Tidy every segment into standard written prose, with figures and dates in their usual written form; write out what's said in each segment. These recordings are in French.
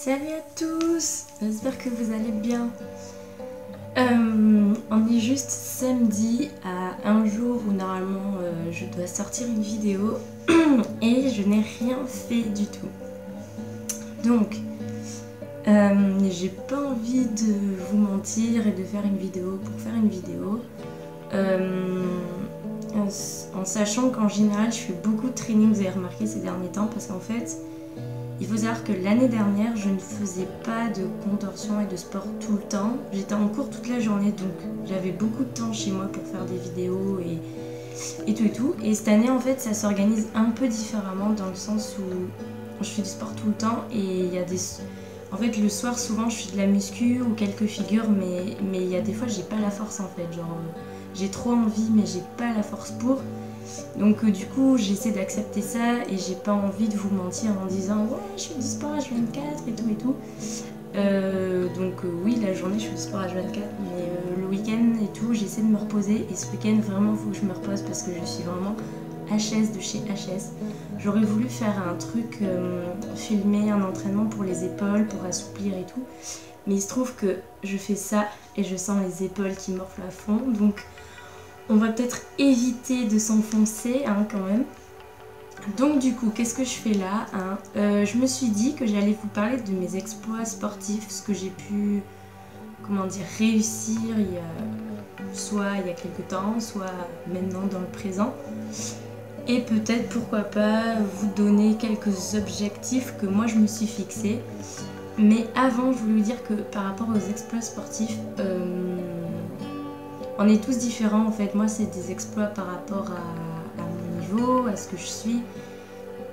Salut à tous, j'espère que vous allez bien. On est juste samedi à un jour où normalement je dois sortir une vidéo et je n'ai rien fait du tout. Donc j'ai pas envie de vous mentir et de faire une vidéo pour faire une vidéo. En sachant qu'en général je fais beaucoup de training, vous avez remarqué ces derniers temps, parce qu'en fait il faut savoir que l'année dernière je ne faisais pas de contorsion et de sport tout le temps. J'étais en cours toute la journée, donc j'avais beaucoup de temps chez moi pour faire des vidéos et tout. Et cette année en fait ça s'organise un peu différemment, dans le sens où je fais du sport tout le temps et il y a des... En fait le soir souvent je fais de la muscu ou quelques figures, mais il y a des fois j'ai pas la force en fait, genre j'ai trop envie mais j'ai pas la force pour. Donc du coup j'essaie d'accepter ça et j'ai pas envie de vous mentir en disant ouais je fais du sport H24 et tout. Oui, la journée je fais du sport H24, mais le week-end et tout j'essaie de me reposer, et ce week-end vraiment il faut que je me repose parce que je suis vraiment HS de chez HS. J'aurais voulu faire un truc, filmer un entraînement pour les épaules, pour assouplir et tout, mais il se trouve que je fais ça et je sens les épaules qui morflent à fond, donc on va peut-être éviter de s'enfoncer quand même. Donc du coup, qu'est-ce que je fais là je me suis dit que j'allais vous parler de mes exploits sportifs, ce que j'ai pu, réussir soit il y a quelques temps, soit maintenant dans le présent. Et peut-être, pourquoi pas, vous donner quelques objectifs que moi je me suis fixés. Mais avant, je voulais vous dire que par rapport aux exploits sportifs, on est tous différents en fait. Moi c'est des exploits par rapport à mon niveau, à ce que je suis.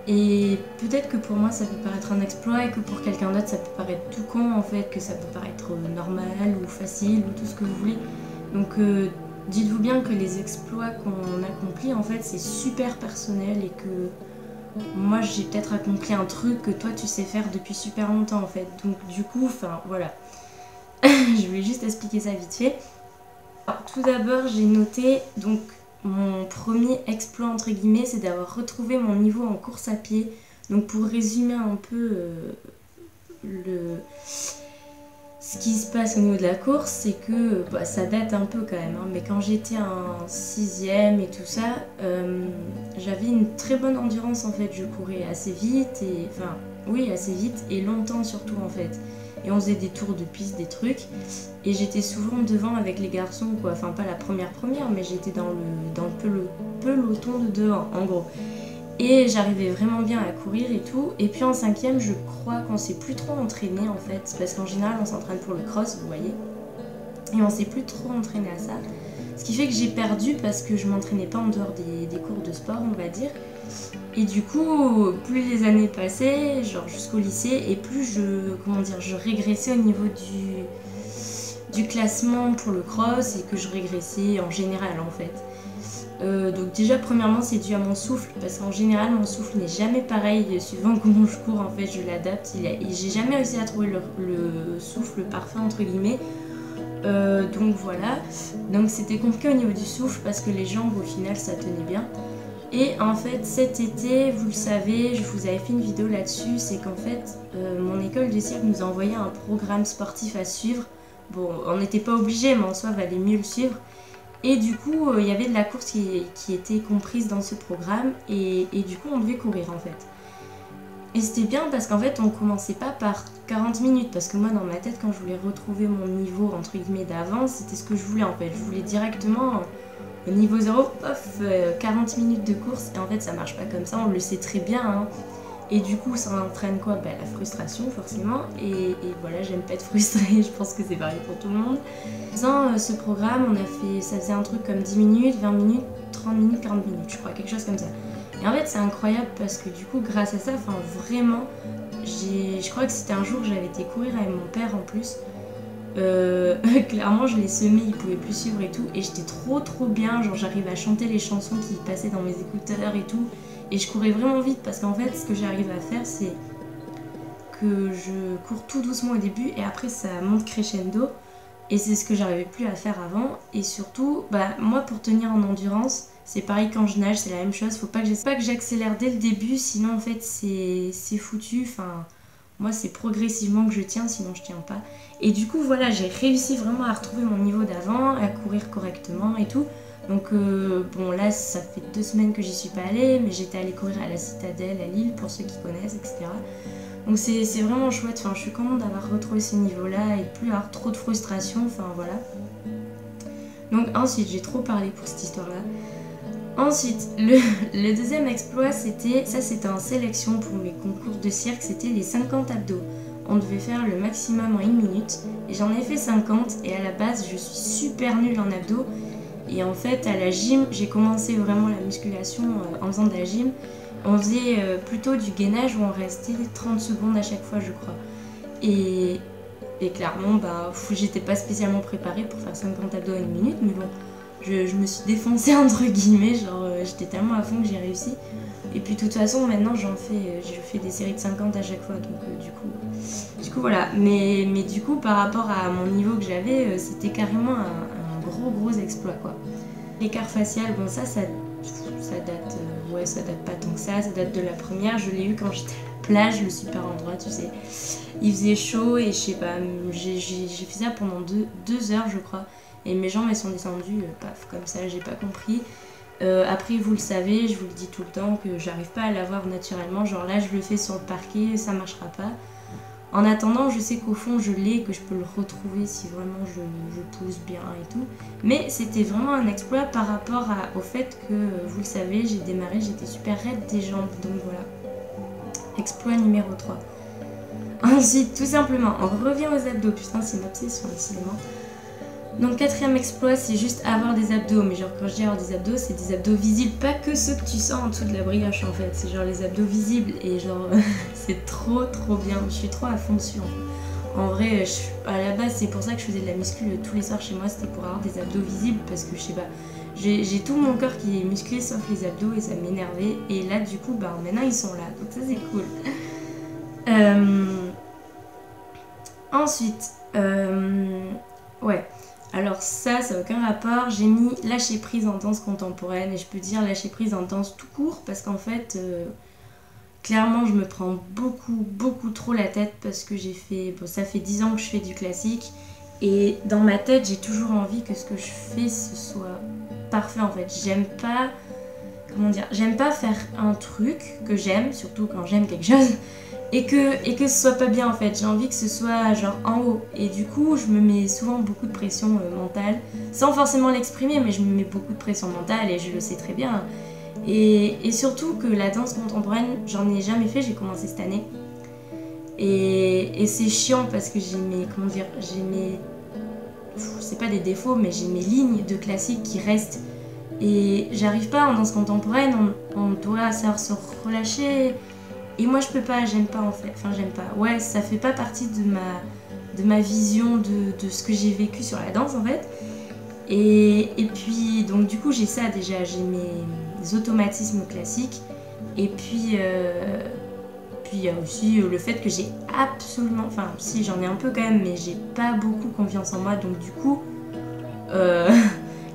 Et peut-être que pour moi ça peut paraître un exploit et que pour quelqu'un d'autre ça peut paraître tout con en fait, que ça peut paraître normal ou facile ou tout ce que vous voulez. Donc dites-vous bien que les exploits qu'on accomplit en fait c'est super personnel, et que moi j'ai peut-être accompli un truc que toi tu sais faire depuis super longtemps en fait. Donc du coup, voilà. Je voulais juste expliquer ça vite fait. Alors, tout d'abord j'ai noté, donc mon premier exploit entre guillemets c'est d'avoir retrouvé mon niveau en course à pied. Donc pour résumer un peu ce qui se passe au niveau de la course, c'est que ça date un peu quand même, mais quand j'étais en 6ème et tout ça, j'avais une très bonne endurance en fait. Je courais assez vite, assez vite et longtemps surtout en fait. Et on faisait des tours de piste, des trucs, et j'étais souvent devant avec les garçons quoi. Enfin pas la première, mais j'étais dans le peloton de devant en gros. Et j'arrivais vraiment bien à courir et tout. Et puis en 5ème, je crois qu'on s'est plus trop entraîné en fait, parce qu'en général on s'entraîne pour le cross, vous voyez, et on s'est plus trop entraîné à ça. Ce qui fait que j'ai perdu parce que je m'entraînais pas en dehors des cours de sport, on va dire. Et du coup, plus les années passaient, genre jusqu'au lycée, et plus je régressais au niveau du classement pour le cross, et que je régressais en général en fait. Donc déjà premièrement c'est dû à mon souffle, parce qu'en général mon souffle n'est jamais pareil suivant comment je cours en fait, je l'adapte. J'ai jamais réussi à trouver le souffle parfait entre guillemets. Donc voilà, donc c'était compliqué au niveau du souffle parce que les jambes au final ça tenait bien. Et en fait cet été, vous le savez, je vous avais fait une vidéo là-dessus, c'est qu'en fait mon école de cirque nous a envoyé un programme sportif à suivre. Bon, on n'était pas obligé, mais en soi valait mieux le suivre. Et du coup il y avait de la course qui était comprise dans ce programme, et du coup on devait courir en fait. Et c'était bien parce qu'en fait on commençait pas par 40 minutes, parce que moi dans ma tête quand je voulais retrouver mon niveau entre guillemets d'avant, c'était ce que je voulais en fait. Je voulais directement au niveau 0, 40 minutes de course, et en fait ça marche pas comme ça, on le sait très bien. Et du coup ça entraîne quoi ? La frustration forcément, et voilà, j'aime pas être frustrée, je pense que c'est pareil pour tout le monde. En faisant ce programme, ça faisait un truc comme 10 minutes, 20 minutes, 30 minutes, 40 minutes, je crois, quelque chose comme ça. Et en fait c'est incroyable parce que du coup grâce à ça, vraiment, je crois que c'était un jour que j'avais été courir avec mon père en plus. Clairement je l'ai semé, il pouvait plus suivre et tout, et j'étais trop bien, genre j'arrivais à chanter les chansons qui passaient dans mes écouteurs et tout, et je courais vraiment vite parce qu'en fait ce que j'arrive à faire c'est que je cours tout doucement au début et après ça monte crescendo, et c'est ce que j'arrivais plus à faire avant. Et surtout moi pour tenir en endurance c'est pareil, quand je nage c'est la même chose, faut pas que j'accélère dès le début, sinon en fait c'est foutu. Moi c'est progressivement que je tiens, sinon je tiens pas. Et du coup voilà, j'ai réussi vraiment à retrouver mon niveau d'avant, à courir correctement et tout. Donc bon là ça fait 2 semaines que j'y suis pas allée, mais j'étais allée courir à la Citadelle à Lille pour ceux qui connaissent, etc. Donc c'est vraiment chouette, enfin, je suis contente d'avoir retrouvé ce niveau-là et de plus avoir trop de frustration, enfin voilà. Donc ensuite, j'ai trop parlé pour cette histoire-là. Ensuite, le deuxième exploit, c'était en sélection pour mes concours de cirque, c'était les 50 abdos. On devait faire le maximum en 1 minute et j'en ai fait 50 et à la base, je suis super nulle en abdos. Et en fait, à la gym, j'ai commencé vraiment la musculation en faisant de la gym. On faisait plutôt du gainage où on restait 30 secondes à chaque fois, je crois. Et clairement, bah, j'étais pas spécialement préparée pour faire 50 abdos en 1 minute, mais bon, je me suis défoncée entre guillemets, genre j'étais tellement à fond que j'ai réussi. Et puis de toute façon, maintenant je fais des séries de 50 à chaque fois, donc du coup voilà. Mais du coup, par rapport à mon niveau que j'avais, c'était carrément un gros exploit quoi. L'écart facial, bon ça date, ça date pas tant que ça date de la première, je l'ai eu quand j'étais à la plage, le super endroit, tu sais. Il faisait chaud et je sais pas, j'ai fait ça pendant 2 heures je crois. Et mes jambes elles sont descendues, paf, comme ça, j'ai pas compris. Après vous le savez, je vous le dis tout le temps que j'arrive pas à l'avoir naturellement, genre là je le fais sur le parquet, ça marchera pas. En attendant, je sais qu'au fond je l'ai, que je peux le retrouver si vraiment je pousse bien et tout. Mais c'était vraiment un exploit par rapport au fait que, vous le savez, j'ai démarré, j'étais super raide des jambes, donc voilà. Exploit numéro 3. Ensuite, tout simplement, on revient aux abdos, putain c'est une obsession décidément. Donc 4e exploit, c'est juste avoir des abdos, mais genre quand je dis avoir des abdos, c'est des abdos visibles, pas que ceux que tu sens en dessous de la brioche en fait, c'est genre les abdos visibles et genre c'est trop bien, je suis trop à fond dessus en fait. En vrai, à la base c'est pour ça que je faisais de la muscu tous les soirs chez moi, c'était pour avoir des abdos visibles parce que je sais pas, j'ai tout mon corps qui est musclé sauf les abdos et ça m'énervait et là du coup bah maintenant ils sont là, donc ça c'est cool. Ensuite, ouais. Alors ça n'a aucun rapport, j'ai mis lâcher prise en danse contemporaine et je peux dire lâcher prise en danse tout court parce qu'en fait, clairement je me prends beaucoup trop la tête parce que ça fait 10 ans que je fais du classique et dans ma tête j'ai toujours envie que ce que je fais ce soit parfait en fait. J'aime pas faire un truc que j'aime, surtout quand j'aime quelque chose, et que ce soit pas bien en fait, j'ai envie que ce soit genre en haut et du coup je me mets souvent beaucoup de pression mentale sans forcément l'exprimer mais je me mets beaucoup de pression mentale et je le sais très bien et surtout que la danse contemporaine j'en ai jamais fait, j'ai commencé cette année et c'est chiant parce que c'est pas des défauts mais j'ai mes lignes de classique qui restent et j'arrive pas en danse contemporaine, on doit savoir se relâcher. Et moi je peux pas, j'aime pas en fait, ouais ça fait pas partie de ma vision de ce que j'ai vécu sur la danse en fait. Et puis donc du coup j'ai ça déjà, j'ai mes automatismes classiques et puis il y a aussi le fait que j'ai absolument, enfin si j'en ai un peu quand même mais j'ai pas beaucoup confiance en moi donc du coup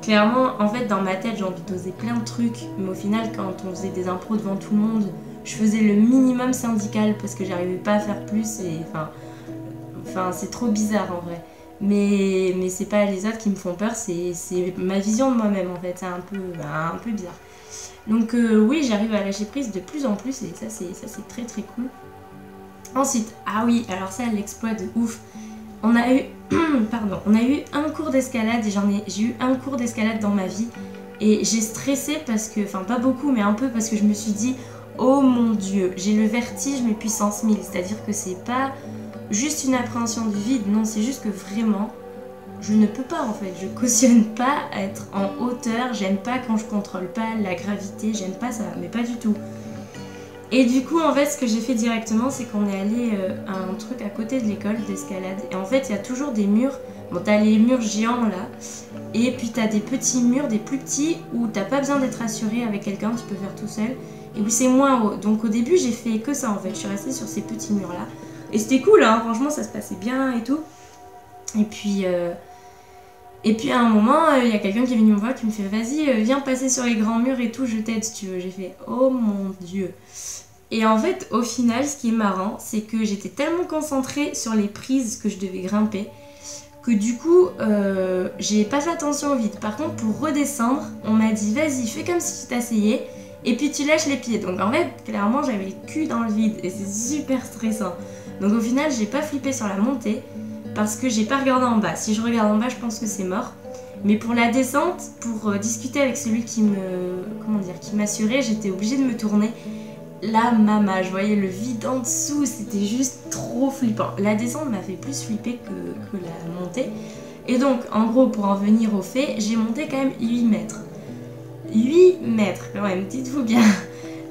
clairement en fait dans ma tête j'ai envie d'oser plein de trucs mais au final quand on faisait des impros devant tout le monde je faisais le minimum syndical parce que j'arrivais pas à faire plus et enfin c'est trop bizarre en vrai. Mais c'est pas les autres qui me font peur, c'est ma vision de moi-même en fait, c'est un peu bizarre. Donc oui, j'arrive à lâcher prise de plus en plus et ça c'est très cool. Ensuite, ah oui, alors ça l'exploit de ouf. On a eu un cours d'escalade et j'ai eu un cours d'escalade dans ma vie et j'ai stressé parce que, enfin pas beaucoup mais un peu parce que je me suis dit oh mon dieu, j'ai le vertige mais puissance 1000, c'est-à-dire que c'est pas juste une appréhension du vide, non c'est juste que vraiment je ne peux pas en fait, je cautionne pas être en hauteur, j'aime pas quand je contrôle pas la gravité, j'aime pas ça, mais pas du tout. Et du coup en fait ce que j'ai fait directement c'est qu'on est allé à un truc à côté de l'école d'escalade et en fait il y a toujours des murs, bon t'as les murs géants là et puis t'as des petits murs, des plus petits où t'as pas besoin d'être assuré avec quelqu'un, tu peux faire tout seul et où c'est moins haut. Donc au début j'ai fait que ça en fait, je suis restée sur ces petits murs là et c'était cool hein, franchement ça se passait bien et tout. Et puis à un moment il y a quelqu'un qui est venu me voir qui me fait vas-y viens passer sur les grands murs et tout, je t'aide si tu veux. J'ai fait oh mon dieu. Et en fait, au final, ce qui est marrant, c'est que j'étais tellement concentrée sur les prises que je devais grimper que du coup, j'ai pas fait attention au vide. Par contre, pour redescendre, on m'a dit vas-y, fais comme si tu t'asseyais et puis tu lâches les pieds. Donc en fait, clairement, j'avais le cul dans le vide et c'est super stressant. Donc au final, j'ai pas flippé sur la montée parce que j'ai pas regardé en bas. Si je regarde en bas, je pense que c'est mort. Mais pour la descente, pour discuter avec celui qui m'assurait, j'étais obligée de me tourner. La mama, je voyais le vide en dessous, c'était juste trop flippant. La descente m'a fait plus flipper que la montée. Et donc, en gros, pour en venir au fait, j'ai monté quand même 8 mètres. 8 mètres, quand même, dites-vous bien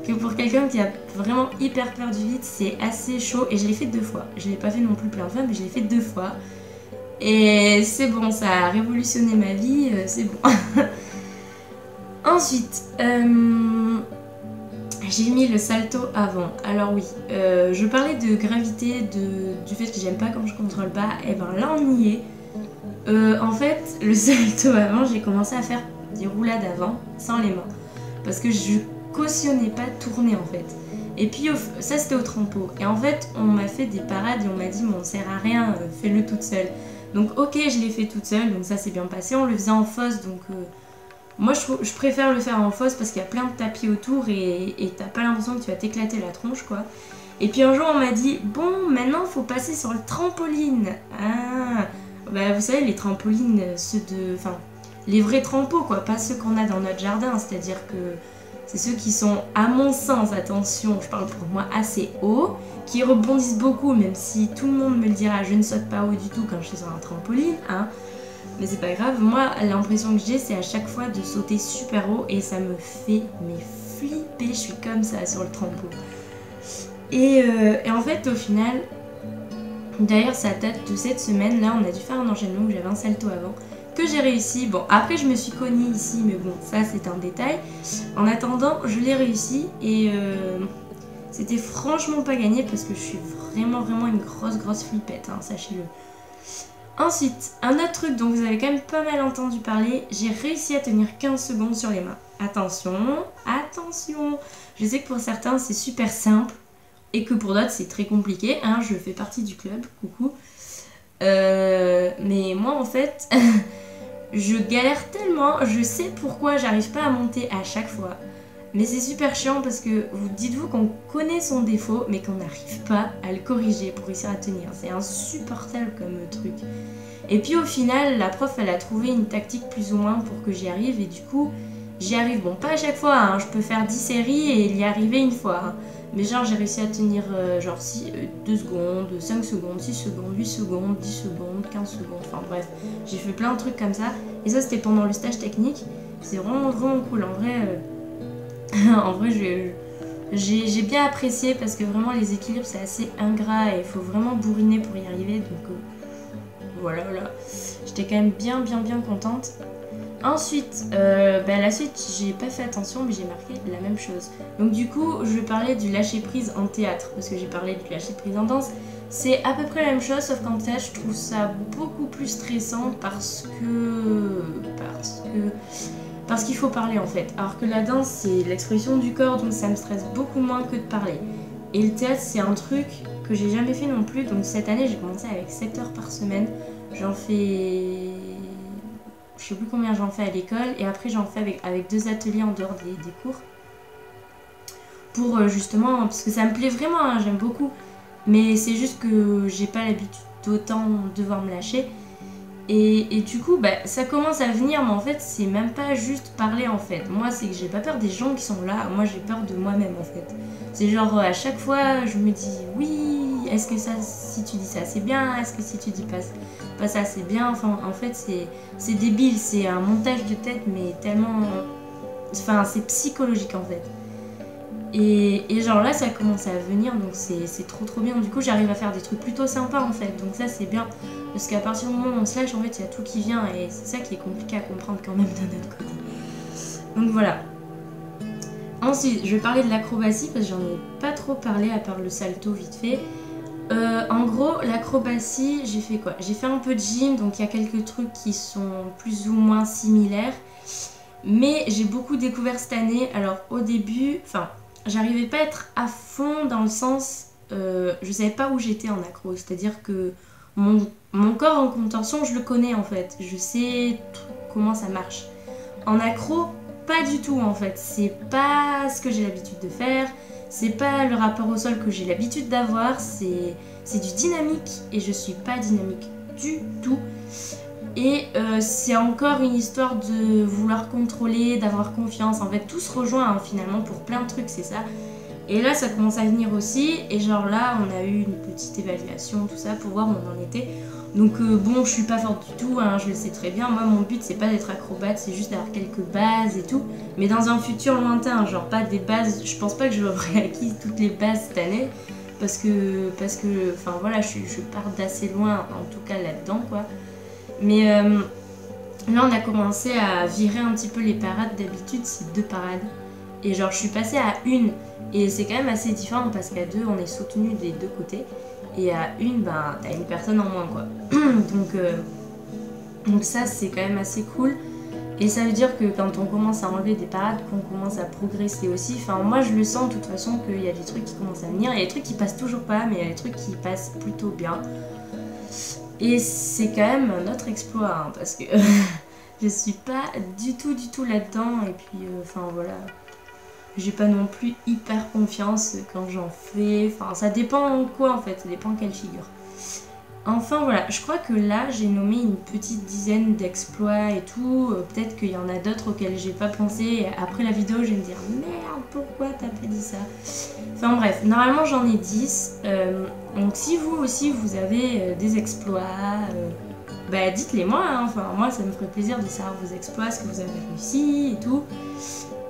que pour quelqu'un qui a vraiment hyper peur du vide, c'est assez chaud. Et je l'ai fait 2 fois. Je l'ai pas fait non plus plein de fois, mais je l'ai fait 2 fois. Et c'est bon, ça a révolutionné ma vie, c'est bon. Ensuite, j'ai mis le salto avant. Alors oui, je parlais de gravité, du fait que j'aime pas quand je contrôle pas. Et ben là on y est. En fait, le salto avant, j'ai commencé à faire des roulades avant, sans les mains. Parce que je cautionnais pas tourner en fait. Et puis ça c'était au trampo. Et en fait, on m'a fait des parades et on m'a dit bon, ça sert à rien, fais-le toute seule. Donc ok, je l'ai fait toute seule, donc ça s'est bien passé. On le faisait en fosse, donc... moi, je préfère le faire en fosse parce qu'il y a plein de tapis autour et t'as pas l'impression que tu vas t'éclater la tronche, quoi. Et puis un jour, on m'a dit, bon, maintenant, faut passer sur le trampoline. Ah, bah vous savez, les trampolines, enfin, les vrais trampots, quoi, pas ceux qu'on a dans notre jardin. C'est-à-dire que c'est ceux qui sont, à mon sens, attention, je parle pour moi, assez hauts, qui rebondissent beaucoup, même si tout le monde me le dira, je ne saute pas haut du tout quand je suis sur un trampoline, hein. Mais c'est pas grave, moi l'impression que j'ai c'est à chaque fois de sauter super haut et ça me fait flipper, je suis comme ça sur le trampo. Et en fait au final, d'ailleurs ça date de cette semaine, là on a dû faire un enchaînement où j'avais un salto avant, que j'ai réussi. Bon après je me suis cognée ici mais bon ça c'est un détail. En attendant je l'ai réussi et c'était franchement pas gagné parce que je suis vraiment une grosse flippette, hein, sachez-le. Ensuite, un autre truc dont vous avez quand même pas mal entendu parler, j'ai réussi à tenir 15 secondes sur les mains. Attention, attention. Je sais que pour certains c'est super simple et que pour d'autres c'est très compliqué, hein, je fais partie du club, coucou. Mais moi en fait, je galère tellement, je sais pourquoi j'arrive pas à monter à chaque fois. Mais c'est super chiant parce que vous dites-vous qu'on connaît son défaut mais qu'on n'arrive pas à le corriger pour réussir à tenir. C'est insupportable comme truc. Et puis au final, la prof elle a trouvé une tactique plus ou moins pour que j'y arrive et du coup j'y arrive. Bon pas à chaque fois, hein, je peux faire 10 séries et y arriver une fois. Hein. Mais genre j'ai réussi à tenir genre 2 secondes, 5 secondes, 6 secondes, 8 secondes, 10 secondes, 15 secondes. Enfin bref, j'ai fait plein de trucs comme ça. Et ça c'était pendant le stage technique. C'est vraiment cool en vrai. En vrai, j'ai bien apprécié parce que vraiment les équilibres c'est assez ingrat et il faut vraiment bourriner pour y arriver. Donc voilà, j'étais quand même bien contente. Ensuite, la suite, j'ai pas fait attention mais j'ai marqué la même chose. Donc du coup, je parlais du lâcher prise en théâtre parce que j'ai parlé du lâcher prise en danse. C'est à peu près la même chose sauf qu'en théâtre, je trouve ça beaucoup plus stressant parce qu'il faut parler en fait. Alors que la danse c'est l'expression du corps donc ça me stresse beaucoup moins que de parler. Et le théâtre c'est un truc que j'ai jamais fait non plus. Donc cette année j'ai commencé avec 7 heures par semaine. J'en fais... je sais plus combien j'en fais à l'école. Et après j'en fais avec 2 ateliers en dehors des cours. Pour justement... parce que ça me plaît vraiment, hein, j'aime beaucoup. Mais c'est juste que j'ai pas l'habitude d'autant devoir me lâcher. Et du coup, ça commence à venir, mais en fait, c'est même pas juste parler en fait. Moi, c'est que j'ai pas peur des gens qui sont là, moi j'ai peur de moi-même en fait. C'est genre, à chaque fois, je me dis, oui, est-ce que ça, si tu dis ça, c'est bien, est-ce que si tu dis pas ça, c'est bien. Enfin, en fait, c'est débile, c'est un montage de tête, mais tellement. Enfin, c'est psychologique en fait. Et genre là ça commence à venir donc c'est trop bien. Du coup j'arrive à faire des trucs plutôt sympas en fait. Donc ça c'est bien. Parce qu'à partir du moment où on se lâche en fait il y a tout qui vient. Et c'est ça qui est compliqué à comprendre quand même d'un autre côté. Donc voilà. Ensuite je vais parler de l'acrobatie parce que j'en ai pas trop parlé à part le salto vite fait. En gros l'acrobatie j'ai fait quoi? J'ai fait un peu de gym donc il y a quelques trucs qui sont plus ou moins similaires. Mais j'ai beaucoup découvert cette année. Alors au début, enfin j'arrivais pas à être à fond dans le sens, je savais pas où j'étais en accro, c'est-à-dire que mon corps en contention, je le connais en fait, je sais comment ça marche. En accro, pas du tout en fait, c'est pas ce que j'ai l'habitude de faire, c'est pas le rapport au sol que j'ai l'habitude d'avoir, c'est du dynamique et je suis pas dynamique du tout. Et c'est encore une histoire de vouloir contrôler, d'avoir confiance, en fait tout se rejoint hein, finalement pour plein de trucs, c'est ça. Et là ça commence à venir aussi, et genre là on a eu une petite évaluation, tout ça, pour voir où on en était. Donc bon, je suis pas forte du tout, hein, je le sais très bien. Moi, mon but, c'est pas d'être acrobate, c'est juste d'avoir quelques bases et tout. Mais dans un futur lointain, genre pas des bases... Je pense pas que je vais avoir acquis toutes les bases cette année. Parce que enfin voilà, je pars d'assez loin, en tout cas là-dedans, quoi. Mais là, on a commencé à virer un petit peu les parades. D'habitude, c'est 2 parades. Et genre, je suis passée à 1. Et c'est quand même assez différent parce qu'à 2, on est soutenu des 2 côtés. Et à 1, ben, t'as une personne en moins, quoi. donc ça, c'est quand même assez cool. Et ça veut dire que quand on commence à enlever des parades, qu'on commence à progresser aussi. Enfin, moi, je le sens de toute façon qu'il y a des trucs qui commencent à venir. Il y a des trucs qui passent toujours pas, mais il y a des trucs qui passent plutôt bien. Et c'est quand même un autre exploit, hein, parce que je suis pas du tout là-dedans. Et puis, enfin, voilà. J'ai pas non plus hyper confiance quand j'en fais. Enfin, ça dépend quoi en fait, ça dépend quelle figure. Enfin voilà, je crois que là j'ai nommé une petite dizaine d'exploits et tout. Peut-être qu'il y en a d'autres auxquels j'ai pas pensé. Et après la vidéo, je vais me dire merde, pourquoi t'as pas dit ça? Enfin bref, normalement j'en ai 10. Donc si vous aussi vous avez des exploits, bah dites-les moi. Hein. Enfin, moi ça me ferait plaisir de savoir vos exploits, ce que vous avez réussi et tout.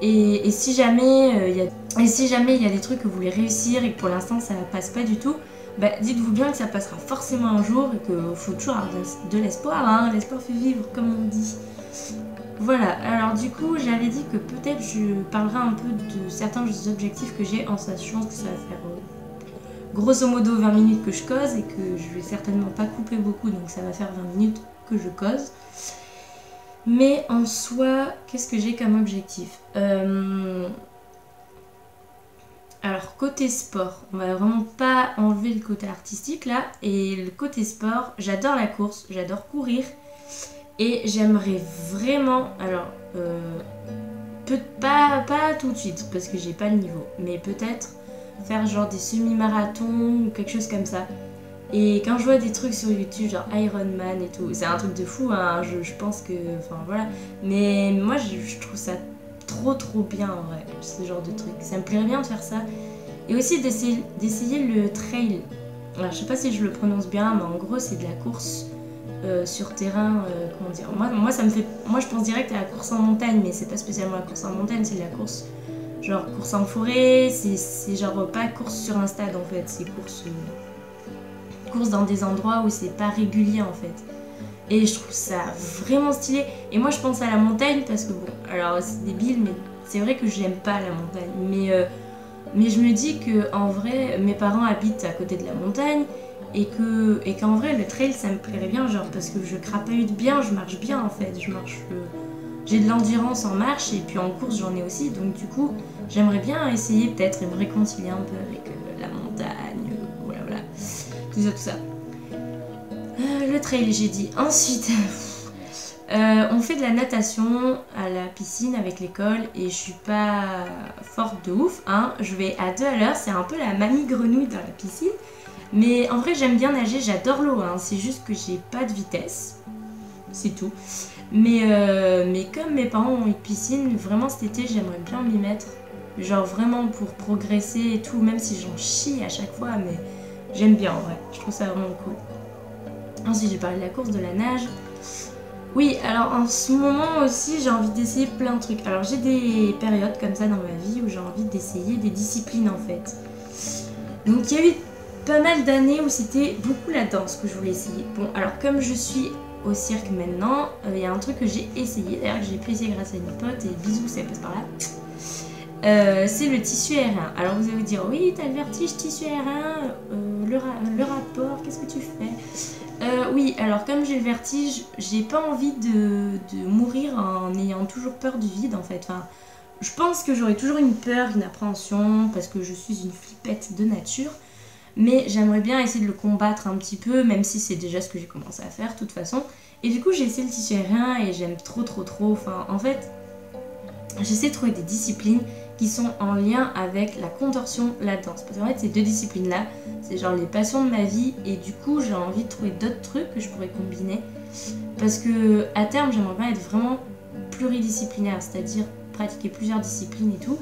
Et si jamais il y a des trucs que vous voulez réussir et que pour l'instant ça passe pas du tout, bah dites-vous bien que ça passera forcément un jour et qu'il faut toujours avoir de l'espoir, hein. L'espoir fait vivre comme on dit. Voilà, alors du coup j'avais dit que peut-être je parlerai un peu de certains objectifs que j'ai en sachant que ça va faire grosso modo 20 minutes que je cause et que je vais certainement pas couper beaucoup, donc ça va faire 20 minutes que je cause. Mais en soi, qu'est-ce que j'ai comme objectif? Alors côté sport, on va vraiment pas enlever le côté artistique là. Et le côté sport, j'adore la course, j'adore courir. Et j'aimerais vraiment, alors pas tout de suite parce que j'ai pas le niveau, mais peut-être faire genre des semi-marathons ou quelque chose comme ça. Et quand je vois des trucs sur YouTube, genre Iron Man et tout, c'est un truc de fou, hein, je pense que... Enfin voilà. Mais moi, je trouve ça trop bien en vrai, ce genre de truc. Ça me plairait bien de faire ça. Et aussi d'essayer le trail. Alors je sais pas si je le prononce bien, mais en gros c'est de la course sur terrain, comment dire. Moi ça me fait... Moi je pense direct à la course en montagne, mais c'est pas spécialement la course en montagne, c'est de la course... Genre course en forêt, c'est genre pas course sur un stade en fait, c'est course dans des endroits où c'est pas régulier en fait. Et je trouve ça vraiment stylé. Et moi je pense à la montagne parce que bon, alors c'est débile, mais c'est vrai que j'aime pas la montagne. Mais je me dis que en vrai, mes parents habitent à côté de la montagne et qu'en vrai le trail ça me plairait bien, genre parce que je crapahute bien, je marche bien en fait, j'ai de l'endurance en marche et puis en course j'en ai aussi, donc du coup j'aimerais bien essayer peut-être et me réconcilier un peu avec la montagne, voilà, tout ça. Le trail j'ai dit. Ensuite, on fait de la natation à la piscine avec l'école et je suis pas forte de ouf, hein. Je vais à 2 à l'heure, c'est un peu la mamie grenouille dans la piscine. Mais en vrai j'aime bien nager, j'adore l'eau, hein. C'est juste que j'ai pas de vitesse, c'est tout. Mais comme mes parents ont une piscine, vraiment cet été j'aimerais bien m'y mettre. Genre vraiment pour progresser et tout, même si j'en chie à chaque fois, mais j'aime bien en vrai, je trouve ça vraiment cool. Ensuite j'ai parlé de la course, de la nage. Oui, alors en ce moment aussi j'ai envie d'essayer plein de trucs. Alors j'ai des périodes comme ça dans ma vie où j'ai envie d'essayer des disciplines en fait. Donc il y a eu pas mal d'années où c'était beaucoup la danse que je voulais essayer. Bon, alors comme je suis au cirque maintenant, il y a un truc que j'ai essayé, d'ailleurs que j'ai pu essayer grâce à une pote, et bisous, ça passe par là. C'est le tissu aérien. Alors vous allez vous dire, oui, t'as le vertige, tissu aérien, le rapport, qu'est-ce que tu fais? Oui, alors comme j'ai le vertige, j'ai pas envie de mourir en ayant toujours peur du vide en fait. Enfin, je pense que j'aurai toujours une peur, une appréhension, parce que je suis une flippette de nature. Mais j'aimerais bien essayer de le combattre un petit peu, même si c'est déjà ce que j'ai commencé à faire de toute façon. Et du coup j'ai essayé le tissu aérien et j'aime trop. Enfin en fait, j'essaie de trouver des disciplines qui sont en lien avec la contorsion, la danse. Parce qu'en fait ces deux disciplines là, c'est genre les passions de ma vie. Et du coup j'ai envie de trouver d'autres trucs que je pourrais combiner. Parce que à terme j'aimerais bien être vraiment pluridisciplinaire, c'est-à-dire pratiquer plusieurs disciplines et tout.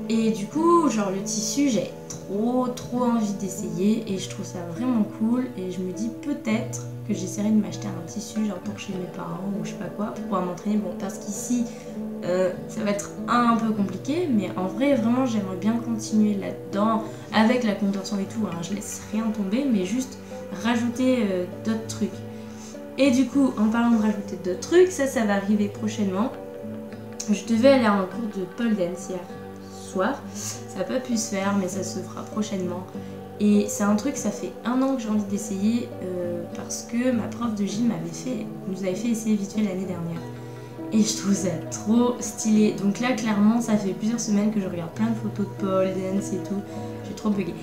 Et du coup, genre le tissu, j'ai trop envie d'essayer et je trouve ça vraiment cool. Et je me dis peut-être que j'essaierai de m'acheter un tissu, genre pour chez mes parents ou je sais pas quoi, pour pouvoir m'entraîner. Bon, parce qu'ici, ça va être un peu compliqué, mais en vrai, vraiment, j'aimerais bien continuer là-dedans avec la contorsion et tout. Hein. Je laisse rien tomber, mais juste rajouter d'autres trucs. Et du coup, en parlant de rajouter d'autres trucs, ça va arriver prochainement. Je devais aller à un cours de pole dance hier soir. Ça n'a pas pu se faire, mais ça se fera prochainement. Et c'est un truc, ça fait 1 an que j'ai envie d'essayer parce que ma prof de gym nous avait fait essayer vite fait l'année dernière. Et je trouve ça trop stylé. Donc là, clairement, ça fait plusieurs semaines que je regarde plein de photos de pole dance et tout. J'ai trop bugué.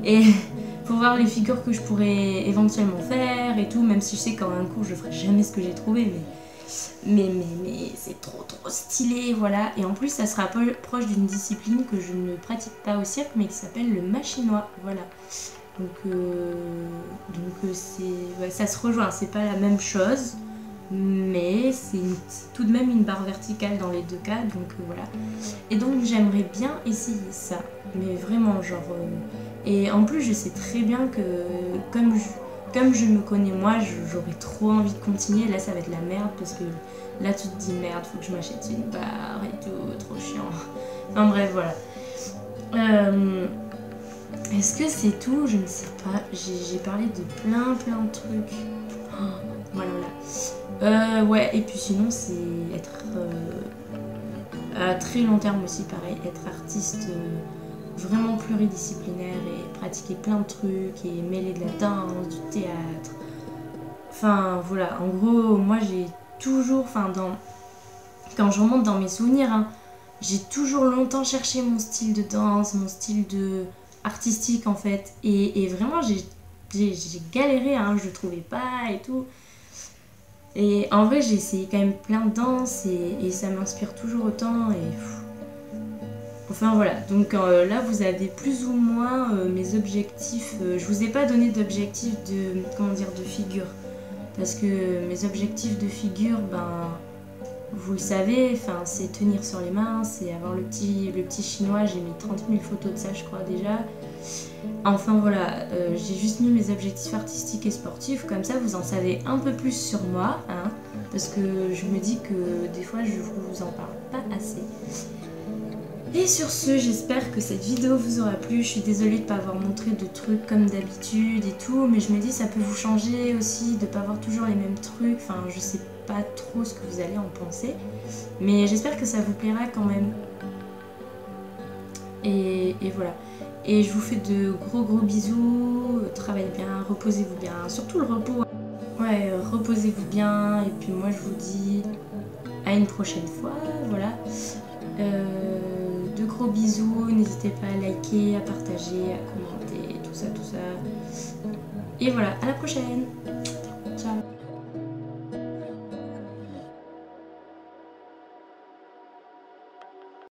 Et pour voir les figures que je pourrais éventuellement faire et tout, même si je sais qu'en un cours, je ferai jamais ce que j'ai trouvé, mais c'est trop stylé, voilà. Et en plus ça sera proche d'une discipline que je ne pratique pas au cirque mais qui s'appelle le machinois, voilà. Donc ouais, ça se rejoint, c'est pas la même chose, mais c'est tout de même une barre verticale dans les deux cas, donc voilà. Et donc j'aimerais bien essayer ça, mais vraiment genre... Et en plus je sais très bien que comme je me connais moi, j'aurais trop envie de continuer. Là ça va être la merde parce que là tu te dis merde, faut que je m'achète une barre et tout, trop chiant. Enfin bref, voilà. Est-ce que c'est tout? Je ne sais pas. J'ai parlé de plein de trucs. Oh, voilà. Ouais, et puis sinon c'est être à très long terme aussi pareil, être artiste vraiment pluridisciplinaire et pratiquer plein de trucs et mêler de la danse, du théâtre. Enfin voilà, en gros moi j'ai toujours, quand je remonte dans mes souvenirs, hein, j'ai toujours longtemps cherché mon style de danse, mon style artistique en fait. Et vraiment j'ai galéré, hein, je le trouvais pas et tout. Et en vrai j'ai essayé quand même plein de danses et ça m'inspire toujours autant et... Enfin voilà, donc là vous avez plus ou moins mes objectifs. Je vous ai pas donné d'objectifs de figure. Parce que mes objectifs de figure, vous le savez, c'est tenir sur les mains, c'est avoir le petit chinois, j'ai mis 30 000 photos de ça je crois déjà. Enfin voilà, j'ai juste mis mes objectifs artistiques et sportifs, comme ça vous en savez un peu plus sur moi, hein, parce que je me dis que des fois je vous en parle pas assez. Et sur ce, j'espère que cette vidéo vous aura plu. Je suis désolée de ne pas avoir montré de trucs comme d'habitude et tout, mais je me dis ça peut vous changer aussi, de ne pas avoir toujours les mêmes trucs. Enfin, je sais pas trop ce que vous allez en penser, mais j'espère que ça vous plaira quand même. Et voilà. Et je vous fais de gros bisous, travaillez bien, reposez-vous bien, surtout le repos. Ouais, reposez-vous bien, et puis moi je vous dis à une prochaine fois, voilà. De gros bisous, n'hésitez pas à liker, à partager, à commenter, tout ça. Et voilà, à la prochaine!